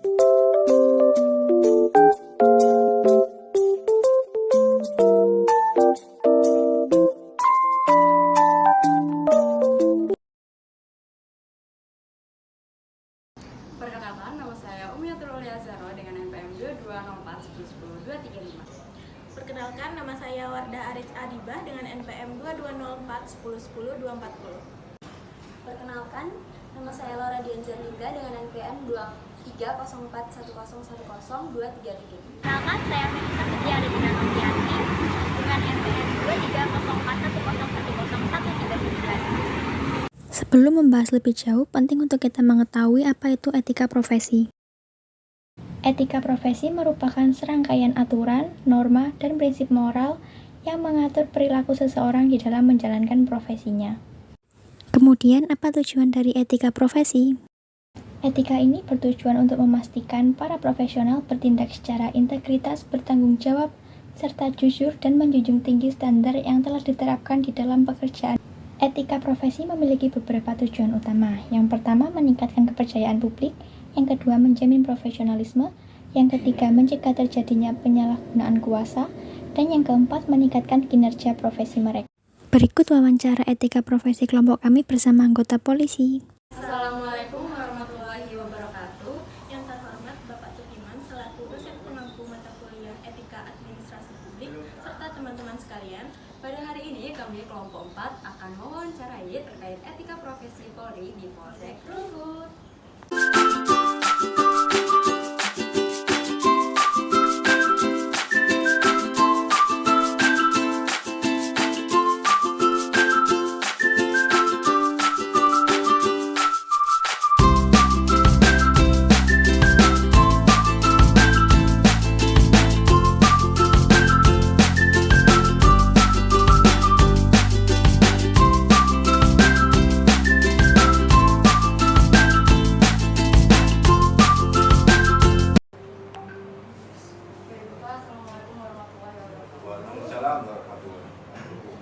Perkenalkan, nama saya Umiatul Uliazaro dengan NPM 2204110235. Perkenalkan, nama saya Wardah Arij Adibah dengan NPM 2204110240. Perkenalkan, nama saya Laura Dianjarlingga dengan NPM 230410100233. Perkenalkan, saya Melisa Putri Adina Novianti dengan NPM 230410101399. Sebelum membahas lebih jauh, penting untuk kita mengetahui apa itu etika profesi. Etika profesi merupakan serangkaian aturan, norma, dan prinsip moral yang mengatur perilaku seseorang di dalam menjalankan profesinya. Kemudian, apa tujuan dari etika profesi? Etika ini bertujuan untuk memastikan para profesional bertindak secara integritas, bertanggung jawab, serta jujur dan menjunjung tinggi standar yang telah diterapkan di dalam pekerjaan. Etika profesi memiliki beberapa tujuan utama. Yang pertama, meningkatkan kepercayaan publik. Yang kedua, menjamin profesionalisme. Yang ketiga, mencegah terjadinya penyalahgunaan kuasa. Dan yang keempat, meningkatkan kinerja profesi mereka. Berikut wawancara etika profesi kelompok kami bersama anggota polisi. Assalamualaikum warahmatullahi wabarakatuh. Yang terhormat Bapak Tukiman selaku dosen pengampu mata kuliah Etika Administrasi Publik serta teman-teman sekalian. Pada hari ini kami kelompok 4 akan mewawancarai terkait etika profesi Polri di Polsek Krukut.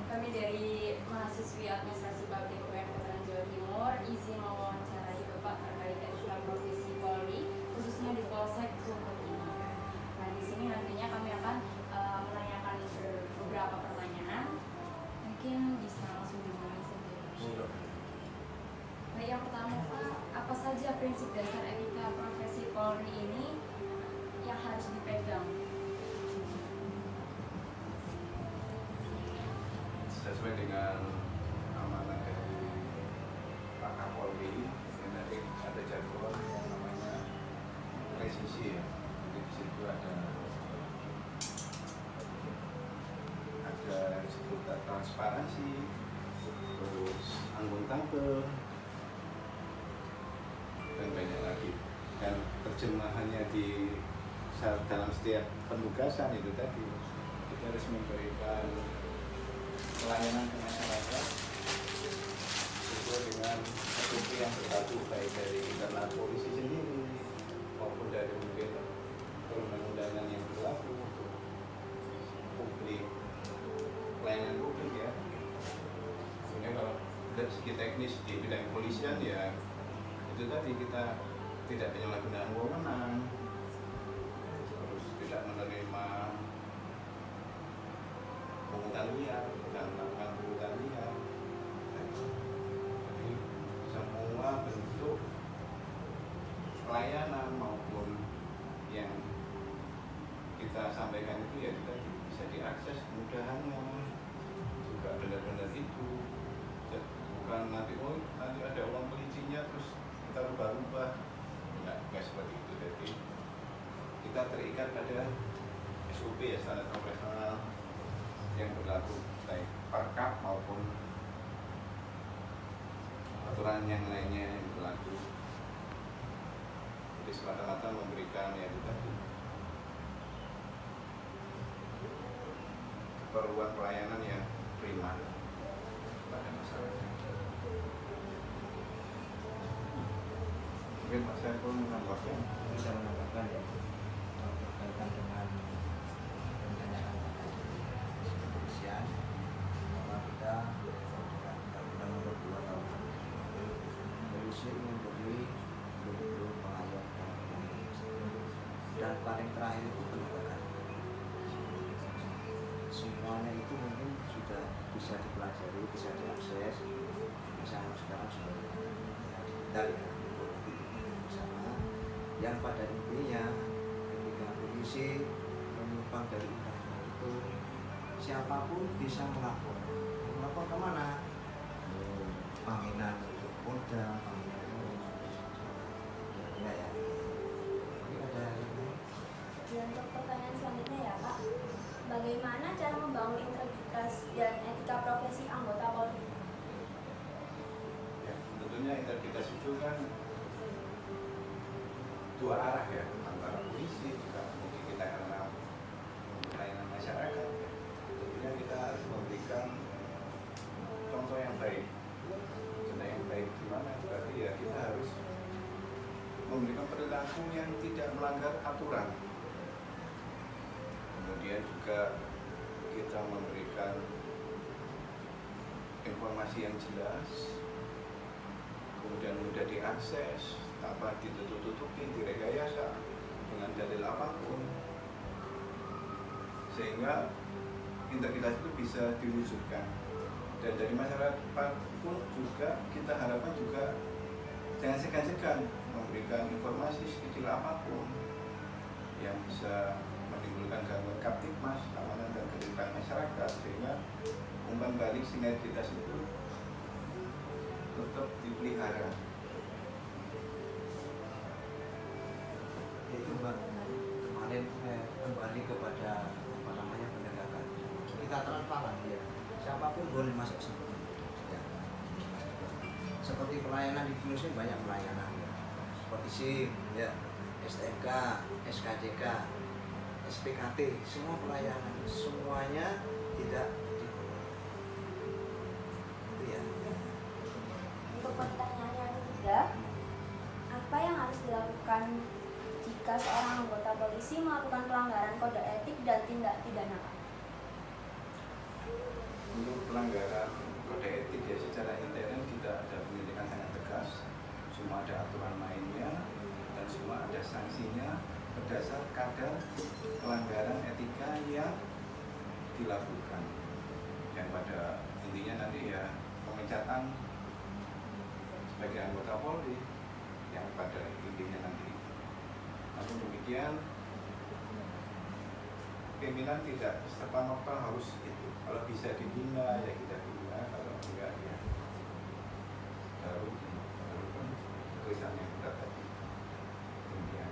Kami dari mahasiswi administrasi publik UIN Veteran Jawa Timur izin mewawancarai Bapak terkait etika profesi Polri khususnya di Polsek Krukut ini. Nah, di sini nantinya kami akan menanyakan beberapa pertanyaan. Mungkin bisa langsung dimulai saja. Nah, yang pertama Pak, apa saja prinsip dasar etika profesi Polri ini yang harus dipegang? Sesuai dengan amanat dari Pak Kapolri, nanti ada jadwal yang namanya presisi ya. Jadi di situ ada disebut transparansi, terus akuntabel, dan banyak lagi. Dan terjemahannya di dalam setiap penugasan itu tadi kita harus memberikan pelayanan ke masyarakat sesuai dengan SOP yang berlaku baik dari internal polisi sendiri maupun dari mungkin perundang-undangan yang berlaku untuk publik, pelayanan publik ya. Sebenarnya kalau dari segi teknis di bidang kepolisian ya itu tadi kita tidak penyalahgunaan wewenang, terus tidak menerima pungutan liar dan melakukan pungutan liar. Jadi semua bentuk pelayanan maupun yang kita sampaikan itu ya kita bisa diakses kemudahannya juga benar-benar itu, bukan nanti ada uang pelincinya terus kita rubah-rubah, nggak seperti itu. Jadi kita terikat pada SOP ya, standar profesional yang berlaku baik perkap maupun aturan yang lainnya yang berlaku. Jadi semata-mata memberikan ya itu tadi keperluan pelayanan yang prima pada masyarakat. Mungkin Pak Saiful menambahkan. Bisa menambahkan ya berkaitan dengan rencana kepolisian bahwa kita berdasarkan Undang-Undang Nomor 2 Tahun 2000 polisi memberi bentuk pengayom dan pengayom dan paling terakhir itu penegakan. Semuanya itu mungkin sudah bisa dipelajari, bisa diakses. Misalnya sekarang sudah digital ya, sama yang pada intinya ketika polisi menyimpang dari undang-undang itu, siapapun bisa melapor. Melapor kemana? Panggilan Polda, panggilan ya. Ini ada yang lain. Dan untuk pertanyaan selanjutnya ya Pak, bagaimana cara membangun integritas dan etika profesi anggota Polri? Ya, tentunya integritas itu kan dua arah ya, antara polisi juga mungkin kita karena pelayanan masyarakat. Tentunya kita harus memberikan contoh yang baik. Contoh yang baik gimana? Berarti ya kita harus memberikan perilaku yang tidak melanggar aturan. Kemudian juga kita memberikan informasi yang jelas, kemudian mudah diakses, tanpa ditutup-tutupi, direkayasa dengan dalil apapun, sehingga integritas itu bisa diwujudkan. Dan dari masyarakat pun juga kita harapkan juga jangan segan-segan memberikan informasi sekecil apapun yang bisa menimbulkan gangguan Kamtibmas, keamanan dan ketertiban masyarakat, sehingga umpan balik sinergitas itu tetap dipelihara. Itu Mbak, kemarin kembali kepada apa namanya penegakan. Kita transparan ya, siapapun boleh masuk sini. Ya. Seperti pelayanan di kepolisian banyak pelayanan, ya. Seperti SIM, ya, STNK, SKCK, SPKT, semua pelayanan, semuanya tidak itu ya. Untuk pertanyaan yang ketiga, apa yang harus dilakukan jika seorang anggota polisi melakukan pelanggaran kode etik dan tindak pidana? Untuk pelanggaran kode etik ya secara intern kita ada penindakan sangat tegas, semua ada aturan mainnya dan semua ada sanksinya berdasar kadar pelanggaran etika yang dilakukan, yang pada intinya nanti ya pemecatan sebagai anggota Polri yang pada intinya nanti. Namun demikian pimpinan tidak serta-merta harus itu. Kalau bisa dibina ya kita bina, kalau enggak ya baru kan tulisan yang kita tadi. Demikian.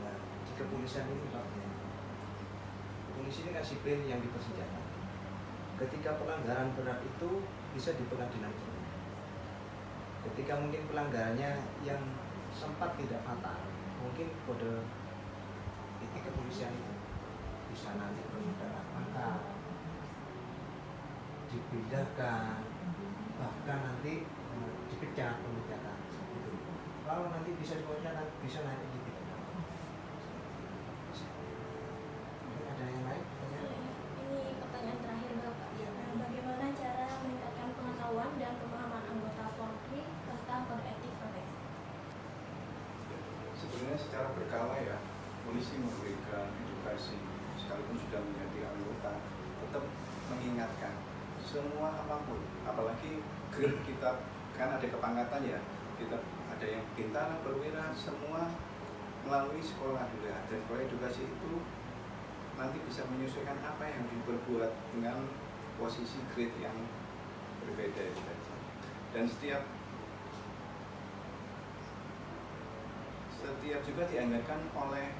Nah, di kepolisian ini Pak, polisi ini kan sipil yang dipersenjatai. Ketika pelanggaran berat itu bisa di pengadilan. Ketika mungkin pelanggarannya yang sempat tidak fatal, mungkin kode etik kepolisian itu bisa nanti bermudarat maka dipindahkan, bahkan nanti dipecat pemecatan. Kalau nanti bisa dipecat, bisa nanti dipidana. Mungkin ada yang lain? Ini pertanyaan terakhir Bapak. Bagaimana cara meningkatkan pengetahuan dan pemahaman anggota Polri tentang kode etik profesi? Sebenarnya secara berkala ya polisi memberikan edukasi sekalipun sudah menjadi anggota, tetap mengingatkan semua apapun, apalagi grade kita kan ada kepangkatan ya, kita ada yang bintara, perwira, semua melalui sekolah dulu ya. Dan sekolah edukasi itu nanti bisa menyesuaikan apa yang diperbuat dengan posisi grade yang berbeda itu tadi. Dan setiap juga dianggarkan oleh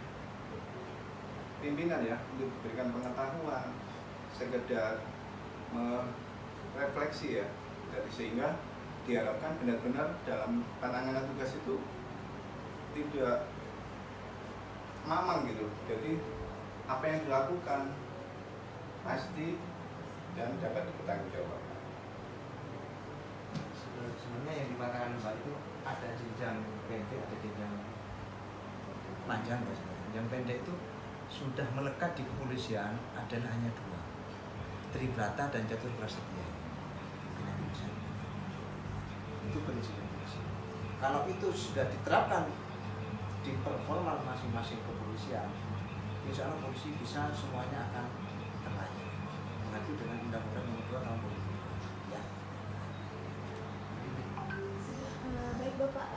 pimpinan ya untuk memberikan pengetahuan, sekedar merefleksi ya, jadi sehingga diharapkan benar-benar dalam penanganan tugas itu tidak mamang gitu. Jadi apa yang dilakukan pasti dan dapat dipertanggungjawabkan. Sebenarnya yang dikatakan Mbak itu ada jenjang pendek, ada jenjang panjang Mbak. Jenjang pendek itu sudah melekat di kepolisian adalah hanya dua, Tribrata dan Catur Prasetya. Itu prinsip polisi. Kalau itu sudah diterapkan di performa masing-masing kepolisian, insya Allah polisi bisa semuanya akan terlayani mengacu dengan Undang-Undang Nomor 2 Tahun 2002. Ya. Baik Bapak,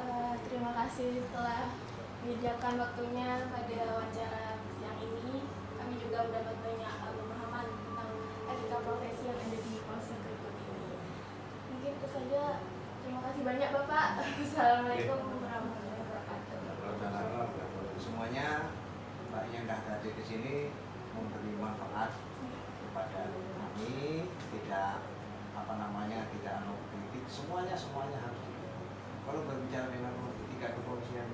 terima kasih telah menyediakan waktunya pada wawancara siang ini. Kami juga mendapat banyak pemahaman tentang etika profesi yang ada di Polsek Krukut ini. Mungkin itu saja. Terima kasih banyak Bapak. Assalamualaikum warahmatullahi wabarakatuh. Semuanya Mbak yang dah hadir di sini memberi manfaat kepada kami, tidak tidak kritik, semuanya harus. Kalau berbicara dengan etika kepolisian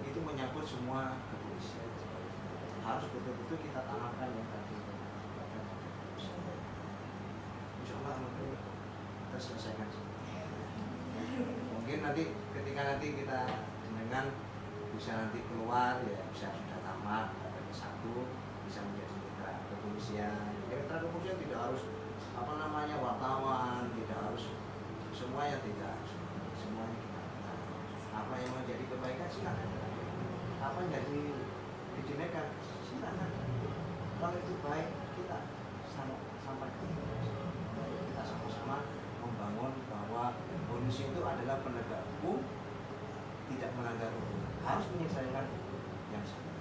itu menyangkut semua kepolisian. Harus betul-betul kita tanamkan yang tadi. Insya Allah nanti kita selesaikan. Mungkin nanti ketika kita dengan bisa nanti keluar ya bisa sudah tamat S1 bisa menjadi mitra kepolisian. Ya, mitra kepolisian tidak harus wartawan, tidak harus semuanya, tidak semuanya kita apa yang menjadi kebaikan silakan, apa yang jadi dijelekan silakan. Kalau itu baik kita sampaikan, kita sama-sama membangun bahwa polisi itu adalah penegak hukum, tidak melanggar hukum, harus menyelesaikan yang salah.